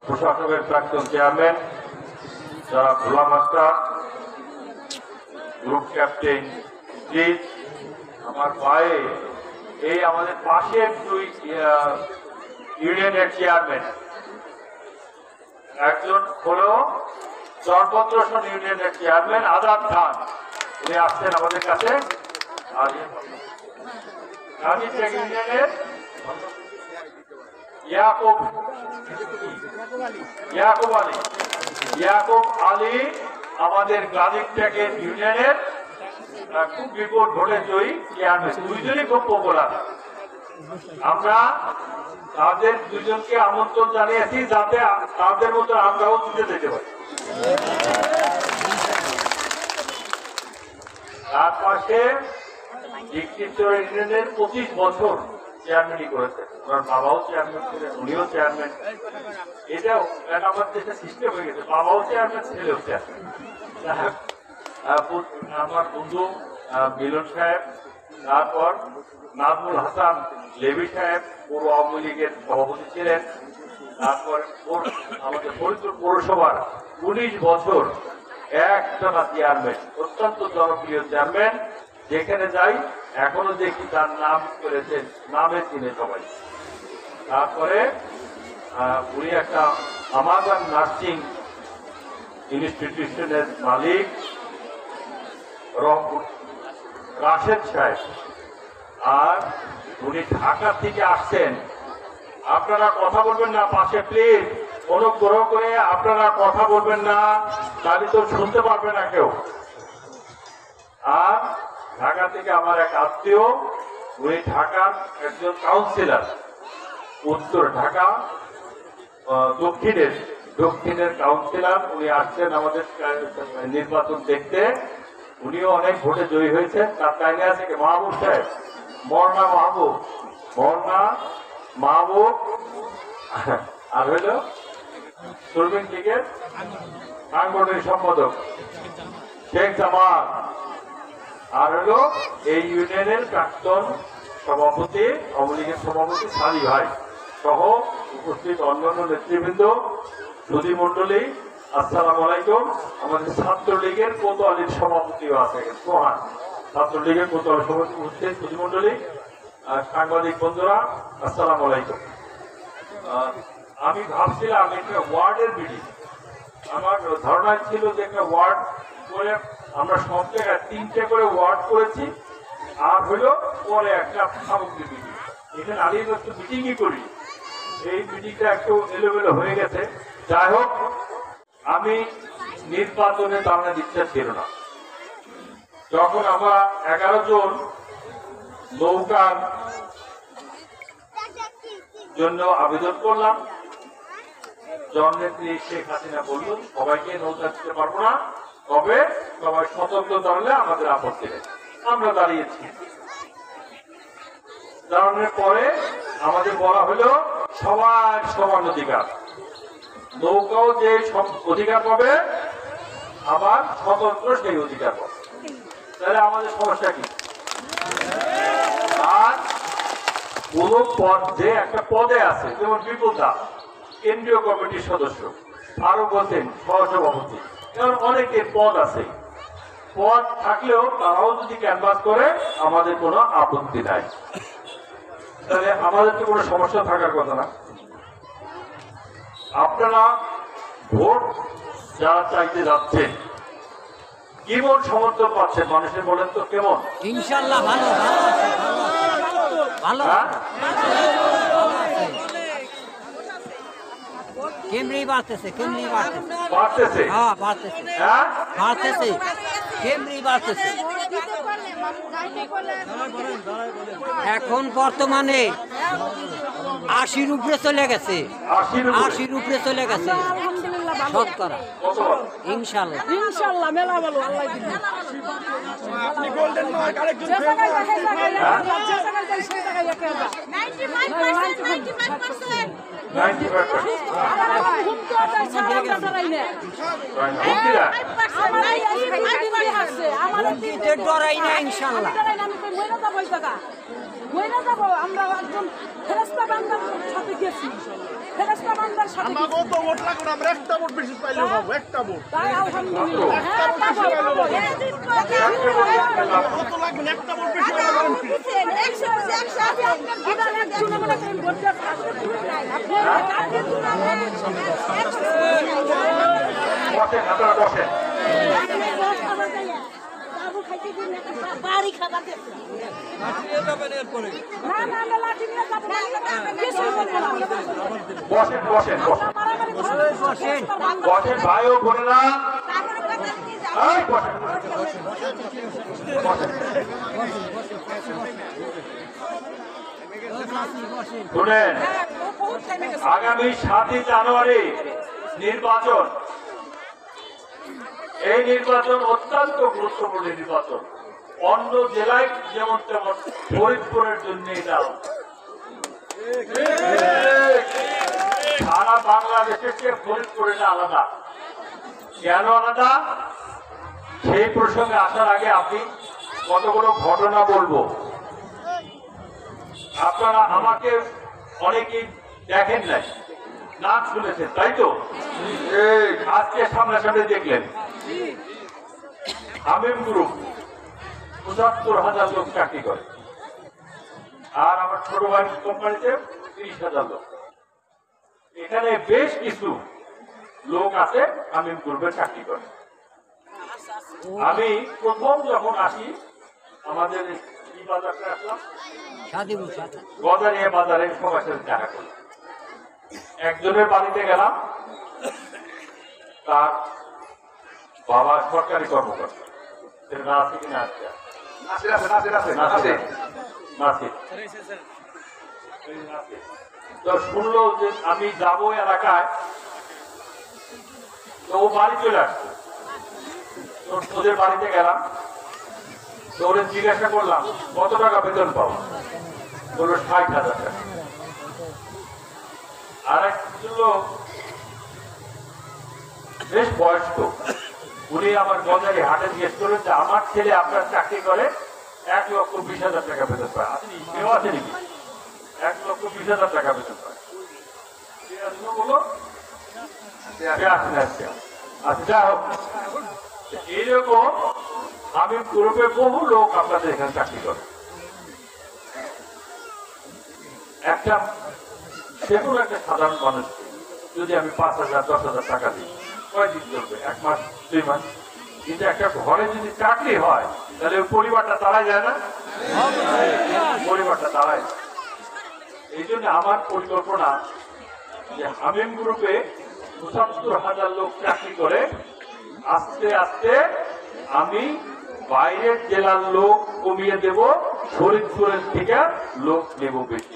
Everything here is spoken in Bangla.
প্রশাসকের প্রাক্তন চেয়ারম্যান যারা ভোলা মাস্টার, গ্রুপ ক্যাপ্টেন প্লিজ, আমার ভাই, এই আমাদের পাশের দুই ইউনিয়নের চেয়ারম্যান, একজন হলো চরপত্রসন ইউনিয়নের চেয়ারম্যান আজাদ খান, উনি আসছেন আমাদের কাছে। আর গাজীটেক ইউনিয়নের ইয়াকুব আলী আমাদের গাজীটেকের ইউনিয়নের খুব বিপুল ভোটে জয়ী চেয়ারম্যান, দুইজনই খুব পপুলার। আমরা তাদের দুজনকে আমন্ত্রণ জানিয়েছি যাতে তাদের মতো আমরাও জিতে যেতে পারি। তার পাশে ইউনিয়নের 25 বছর চেয়ারম্যানই করেছেন, ওনার বাবাও চেয়ারম্যান ছিলেন, উনিও চেয়ারম্যান। এটাও আমার দেশে সিস্টেম হয়ে গেছে, বাবাও চেয়ারম্যান, ছেলেও চেয়ারম্যান। আমার বন্ধু মিলন সাহেব, তারপর নাজমুল হাসান লেবি সাহেব পৌর আওয়ামী লীগের সভাপতি ছিলেন, তারপর আমাদের ফরিদপুর পৌরসভার 19 বছর একটানা চেয়ারম্যান, অত্যন্ত জনপ্রিয় চেয়ারম্যান। যেখানে যাই এখনো দেখি তার নাম করেছেন, নামে চিনে সবাই। তারপরে উনি একটা আমাজন নার্সিং ইনস্টিটিউশনের মালিক রংপুর রাশেদ সাহেব, আর উনি ঢাকা থেকে আসছেন। আপনারা কথা বলবেন না পাশে, প্লিজ অনুগ্রহ করে আপনারা কথা বলবেন না, তাহলে তো শুনতে পারবে না কেউ। আর ঢাকা থেকে আমার এক আত্মীয়, উনি ঢাকার একজন কাউন্সিলর, উত্তর ঢাকা দক্ষিণের কাউন্সিলর, উনি আসছেন আমাদের নির্বাচন দেখতে। উনিও অনেক ভোটে জয়ী হয়েছেন। তার কাহিনী আছে কি, মাহবুব সাহেব, মরনা মাহবুব, আর হইল শ্রমিক লীগের সাংগঠনিক সম্পাদক শেখ জামাল, আর হলো এই ইউনিয়নের প্রাক্তন সভাপতি, আওয়ামী লীগের সভাপতি সালি ভাই সহ উপস্থিত অন্যান্য নেতৃবৃন্দ, সুধী মন্ডলী, আসসালামু আলাইকুম। আমাদের ছাত্রলীগের কোতোয়ালির সভাপতিও আছে, সোহান, ছাত্রলীগের কোতোয়ালি সভাপতি উপস্থিত, সুধী মন্ডলী, সাংবাদিক বন্ধুরা, আসসালামু আলাইকুম। আমি ভাবছিলাম একটা ওয়ার্ডের মিটিং, আমার ধারণা ছিল যে একটা ওয়ার্ড করে আমরা সব জায়গায় 3টে করে ওয়ার্ড করেছি, আর হলো পরে একটা সামগ্রিক মিটিং। এখানে আলিয়ে একটু মিটিংই করি, এই মিটিংটা একটু এলোমেলো হয়ে গেছে। যাই হোক, আমি নির্বাচনে দাঁড়ানোর ইচ্ছা ছিল না। যখন আমরা 11 জন নৌকার জন্য আবেদন করলাম, জননেত্রী শেখ হাসিনা বলল সবাইকে নৌকা দিতে পারবো না, তবে সবাই স্বতন্ত্র দাঁড়ালে আমাদের আপত্তি নেই। আমরা দাঁড়িয়েছি। দাঁড়ানোর পরে আমাদের বলা হলো সবার সমান অধিকার, নৌকাও যে অধিকার পাবে, আবার স্বতন্ত্র সেই অধিকার পাবে। তাহলে আমাদের সমস্যা কি? আর কোন পদ যে একটা পদে আছে, যেমন বিপুলদা কেন্দ্রীয় কমিটির সদস্য, ফারুক হোসেন সহসভাপতি, এমন অনেকের পদ আছে। পদ থাকলেও তারাও যদি ক্যানভাস করে আমাদের কোনো আপত্তি নাই, তাহলে আমাদের তো কোনো সমস্যা থাকার কথা না। আপনারা ভোট যারা চাইতে যাচ্ছেন, কেমন সমর্থন পাচ্ছেন মানুষের, বলেন তো কেমন? ইনশাআল্লাহ ভালো ভালো কেমনি বাড়তেছে, হ্যাঁ বাড়তেছে, কেমনি বাড়তেছে। এখন বর্তমানে 80-র উপরে চলে গেছে, 80-র উপরে চলে গেছে শতকরা। ইনশাআল্লাহ মেলা ভালো, আল্লাহ দিবেন। আপনি গোল্ডেন মার্ক আরেকজন যে জায়গায় সেই জায়গায় 95% 95% ইনশাআল্লাহ। ফেরেশতা বান্দার সাথে গেছি ফেরেশতা বান্দার সাথে আমাকেও তো ভোট লাগবে না, আমরা একটা ভোট বেশি পাইলেও পাবো, একটা ভোট। তাই আলহামদুলিল্লাহ হ্যাঁ পাবো কত লাগবে না, একটা ভোট বেশি পাইলেও পাবো। বসেন, আপনারা বসেন। বাড়ি খাবার দেখছি না না না লাঠি নিয়ে যাবো কিছুই বলবো না বসেন বসেন বসেন বসেন ভাই ও বোনেরা, এই বসেন বসেন। শুনেন, আগামী 7ই জানুয়ারি নির্বাচন। এই নির্বাচন অত্যন্ত গুরুত্বপূর্ণ নির্বাচন। অন্য জেলায় যেমন তেমন ফরিদপুরের জন্য এটা সারা বাংলাদেশের চেয়ে ফরিদপুরটা আলাদা। কেন আলাদা সেই প্রসঙ্গে আসার আগে আপনি কতগুলো ঘটনা বলবো। আপনারা আমাকে অনেকেই দেখেন নাই, নাচ শুনেছেন তাই তো? আজকে সামনাসামনি দেখলেন। আমিম গ্রুপ ৭৫,০০০ লোক চাকরি করে, আর আমার ছোট ভাই কোম্পানিতে ৩০,০০০ লোক। এখানে বেশ কিছু লোক আছে আমিম গ্রুপে চাকরি করে। আমি প্রথম যখন আসি আমাদের এই বাজারটা আসলাম, গজারিয়া বাজারে সবার সাথে দেখা করি। একজনের বাড়িতে গেলাম, তার বাবা সরকারি কর্মকর্তা। না আছে কিনা? তো শুনলো যে আমি যাবো এলাকায়, তো ও বাড়ি চলে আসছে। তো ওদের বাড়িতে গেলাম, তো ওদের জিজ্ঞাসা করলাম কত টাকা বেতন পাবো, বললো ৬০,০০০ টাকা। আর এক লোক বেশ বয়স্ক, উনি আমার গজারি হাটে জিজ্ঞেস করেন যে আমার ছেলে আপনার চাকরি করে ১,২০,০০০ টাকা বেতন পায়, আপনি কেউ আছে নাকি? ১,২০,০০০ টাকা বেতন পায়। বলো আচ্ছা, যা হোক, এইরকম আমি গ্রুপে বহু লোক আপনাদের এখানে চাকরি করে। একটা সেগুলো একটা সাধারণ মানুষ যদি আমি ৫,০০০ ১০,০০০ টাকা দিই, কয়দিন চলবে? ১ মাস ২ মাস। কিন্তু একটা ঘরে যদি চাকরি হয় তাহলে ওই পরিবারটা তারাই যায় না, পরিবারটা তারাই। এই জন্য আমার পরিকল্পনা যে আমিম গ্রুপে ৭৫,০০০ লোক চাকরি করে, আস্তে আস্তে আমি বাইরের জেলার লোক কমিয়ে দেব, ফরিদপুরের থেকে লোক নেব বেশি।